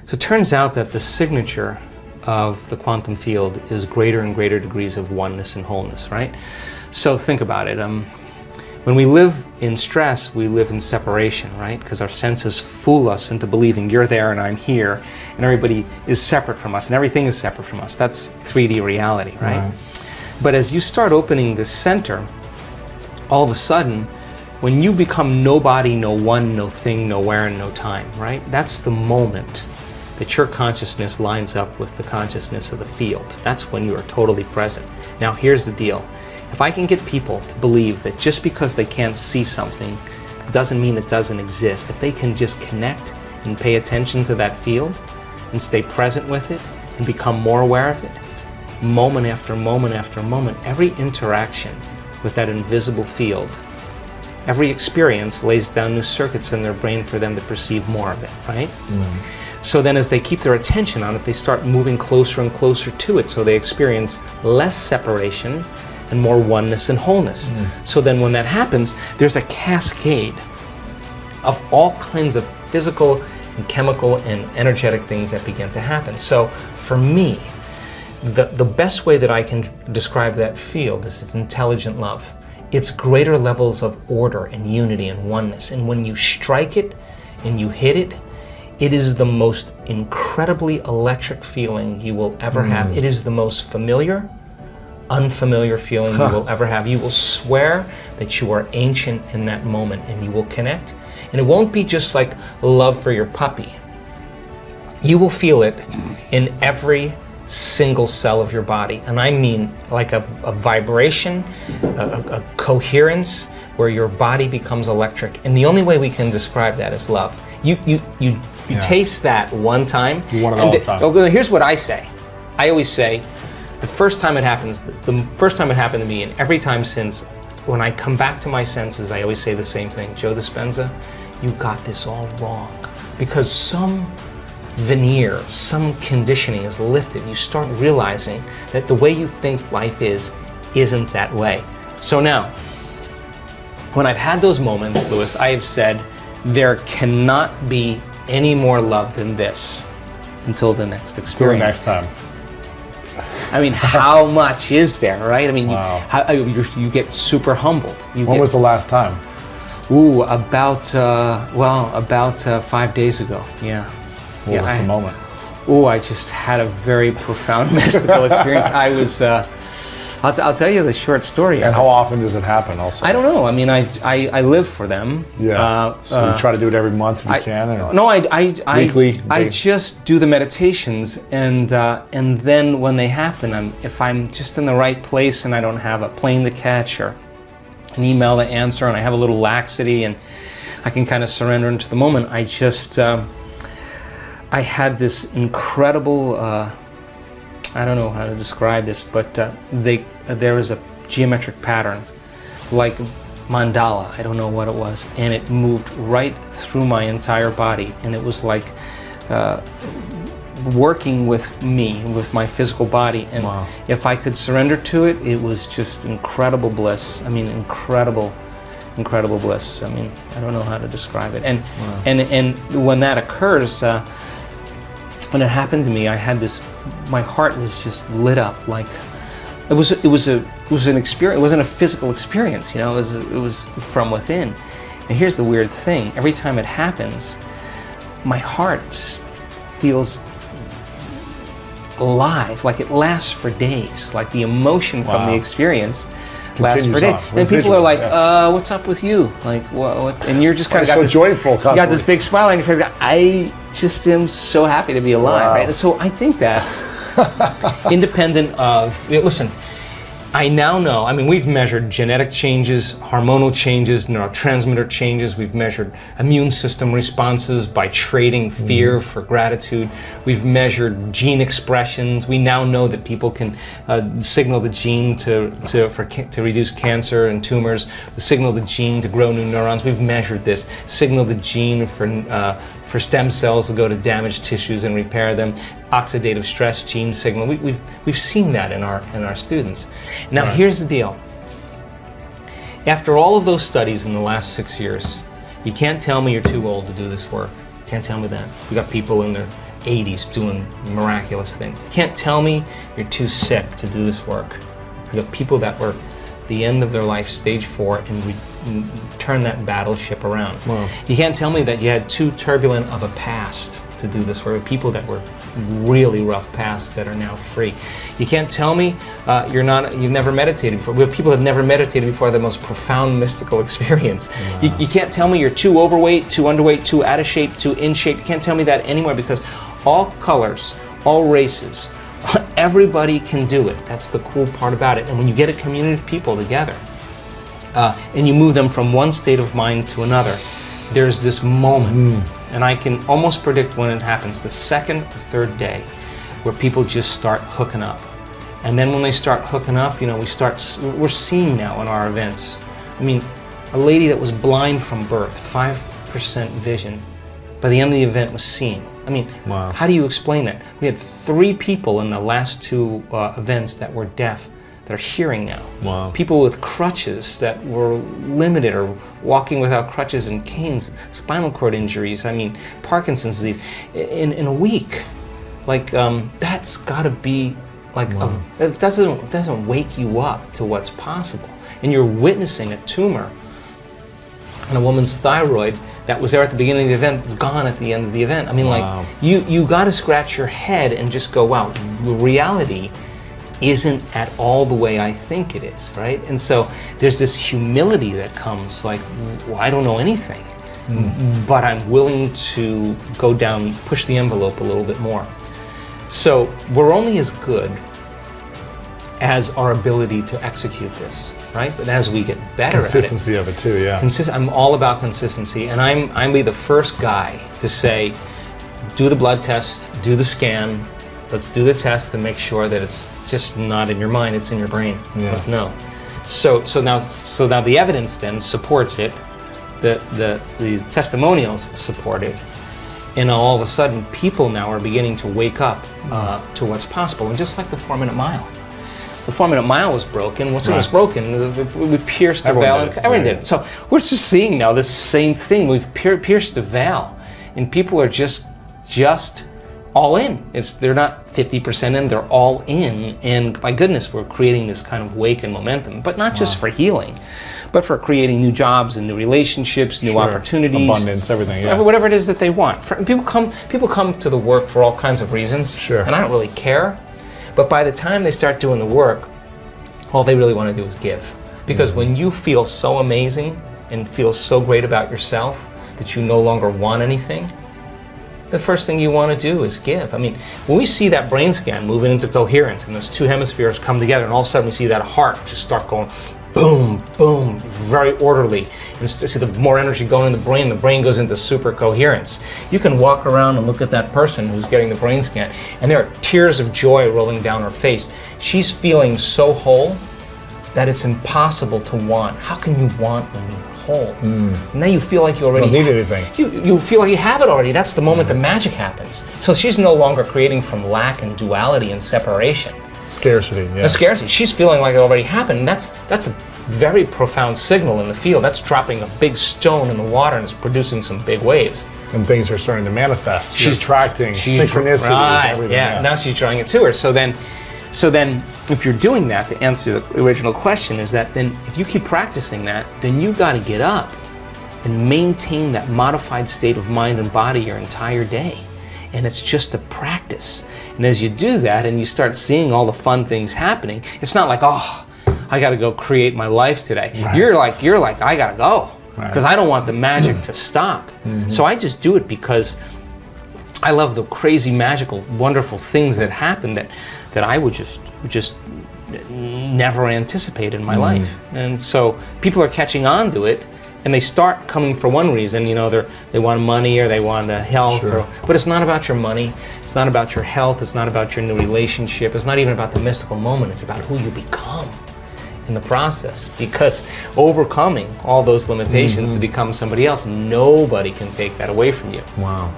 So it turns out that the signature of the quantum field is greater and greater degrees of oneness and wholeness, right? So think about it. When we live in stress, we live in separation, right? Because our senses fool us into believing you're there and I'm here, and everybody is separate from us, and everything is separate from us. That's 3D reality, right? But as you start opening this center, all of a sudden, when you become nobody, no one, no thing, nowhere, and no time, right? That's the moment that your consciousness lines up with the consciousness of the field. That's when you are totally present. Now, here's the deal. If I can get people to believe that just because they can't see something doesn't mean it doesn't exist, if they can just connect and pay attention to that field and stay present with it and become more aware of it, moment after moment after moment, every interaction with that invisible field, every experience lays down new circuits in their brain for them to perceive more of it, right? So then as they keep their attention on it, they start moving closer and closer to it, so they experience less separation and more oneness and wholeness. So then when that happens, there's a cascade of all kinds of physical and chemical and energetic things that begin to happen. So for me, the best way that I can describe that field is it's intelligent love. It's greater levels of order and unity and oneness. And when you strike it and you hit it, it is the most incredibly electric feeling you will ever have. It is the most familiar, unfamiliar feeling you will ever have. You will swear that you are ancient in that moment, and you will connect. And it won't be just like love for your puppy. You will feel it in every single cell of your body. And I mean like a vibration, a coherence, where your body becomes electric. And the only way we can describe that is love. You taste that one time. You want it all the time. Here's what I say. I always say, the first time it happens, the first time it happened to me, and every time since, when I come back to my senses, I always say the same thing. Joe Dispenza, you got this all wrong. Because some veneer, some conditioning is lifted. You start realizing that the way you think life isn't that way. So now, when I've had those moments, Louis, I have said, there cannot be any more love than this until the next experience. Till next time. I mean, how much is there, right? I mean, wow. you get super humbled. When was the last time? Ooh, about 5 days ago. Yeah. What was the moment? Ooh, I just had a very profound mystical experience. I was. I'll tell you the short story. And how often does it happen? Also, I don't know. I mean, I live for them. Yeah. So you try to do it every month if you can. Or no, weekly. I just do the meditations, and then when they happen, if I'm just in the right place and I don't have a plane to catch or an email to answer, and I have a little laxity, and I can kind of surrender into the moment. I just I had this incredible. I don't know how to describe this, but there was a geometric pattern, like mandala, I don't know what it was, and it moved right through my entire body, and it was like working with me, with my physical body, and wow. If I could surrender to it, it was just incredible bliss. I mean, incredible bliss. I mean, I don't know how to describe it. And wow. and when that occurs, when it happened to me, I had this. My heart was just lit up, like it was an experience. It wasn't a physical experience, you know. It was from within. And here's the weird thing: every time it happens, my heart feels alive, like it lasts for days. Like the emotion from the experience lasts for days. And people are like, "What's up with you? Like, what?" And you're just kind of got so this, joyful. You got this big smile on your face. I just am so happy to be alive, right? And so I think that independent of, listen, I now know, I mean, we've measured genetic changes, hormonal changes, neurotransmitter changes. We've measured immune system responses by trading fear for gratitude. We've measured gene expressions. We now know that people can signal the gene to reduce cancer and tumors, signal the gene to grow new neurons. We've measured this. Signal the gene for stem cells to go to damaged tissues and repair them. Oxidative stress gene signal. We've seen that in our students. Now here's the deal. After all of those studies in the last 6 years, you can't tell me you're too old to do this work. You can't tell me that. We got people in their 80s doing miraculous things. You can't tell me you're too sick to do this work. You got people that were at the end of their life, stage 4, and turn that battleship around. Wow. You can't tell me that you had too turbulent of a past to do this work. People that were really rough pasts that are now free. You can't tell me you've never meditated before. People have never meditated before, the most profound mystical experience. Wow. You can't tell me you're too overweight, too underweight, too out of shape, too in shape. You can't tell me that anymore, because all colors, all races, everybody can do it. That's the cool part about it. And when you get a community of people together and you move them from one state of mind to another, there's this moment, and I can almost predict when it happens, the second or third day, where people just start hooking up. And then when they start hooking up, we're seeing now in our events. I mean, a lady that was blind from birth, 5% vision, by the end of the event was seeing. I mean, wow. How do you explain that? We had 3 people in the last 2 events that were deaf that are hearing now. Wow. People with crutches that were limited or walking without crutches and canes, spinal cord injuries, Parkinson's disease, in a week. Like, that's gotta be like, wow. It doesn't wake you up to what's possible. And you're witnessing a tumor in a woman's thyroid that was there at the beginning of the event, is gone at the end of the event. Wow. Like, you gotta scratch your head and just go, wow, the reality isn't at all the way I think it is, right? And so there's this humility that comes, like, well, I don't know anything, but I'm willing to go down, push the envelope a little bit more. So we're only as good as our ability to execute this, right? But as we get better at it. Consistency of it too, yeah. I'm all about consistency, and I'm be the first guy to say, do the blood test, do the scan, let's do the test to make sure that it's just not in your mind, it's in your brain. Yeah. Let's know. So now the evidence then supports it, the testimonials support it, and all of a sudden people now are beginning to wake up to what's possible. And just like the 4-minute mile. The 4-minute mile was broken. Once it was broken, we pierced the veil. Everyone did it. So we're just seeing now this same thing. We've pierced the veil, and people are just all in. They're not 50% in, they're all in. And my goodness, we're creating this kind of wake and momentum, but not just for healing, but for creating new jobs and new relationships, new opportunities. Abundance, everything, yeah. Whatever it is that they want. People come to the work for all kinds of reasons, and I don't really care. But by the time they start doing the work, all they really want to do is give. Because when you feel so amazing and feel so great about yourself that you no longer want anything, the first thing you want to do is give. I mean, when we see that brain scan moving into coherence and those 2 hemispheres come together, and all of a sudden we see that heart just start going boom, boom, very orderly, and see the more energy going in the brain goes into super coherence. You can walk around and look at that person who's getting the brain scan, and there are tears of joy rolling down her face. She's feeling so whole that it's impossible to want. How can you want when you're whole? Now you feel like you already don't need anything. You feel like you have it already. That's the moment the magic happens. So she's no longer creating from lack and duality and separation. Scarcity, yeah. The scarcity. She's feeling like it already happened. That's a very profound signal in the field. That's dropping a big stone in the water and it's producing some big waves. And things are starting to manifest. She's attracting synchronicities, everything. Yeah, now she's drawing it to her. So then, if you're doing that, to answer the original question, is that then if you keep practicing that, then you've got to get up and maintain that modified state of mind and body your entire day. And it's just a practice. And as you do that and you start seeing all the fun things happening, it's not like, oh, I got to go create my life today. Right. You're like, I got to go because I don't want the magic to stop. So I just do it because I love the crazy, magical, wonderful things that happen that I would just never anticipate in my life. And so people are catching on to it. And they start coming for one reason, they want money or they want health, but it's not about your money, it's not about your health, it's not about your new relationship, it's not even about the mystical moment, it's about who you become in the process. Because overcoming all those limitations to become somebody else, nobody can take that away from you. Wow.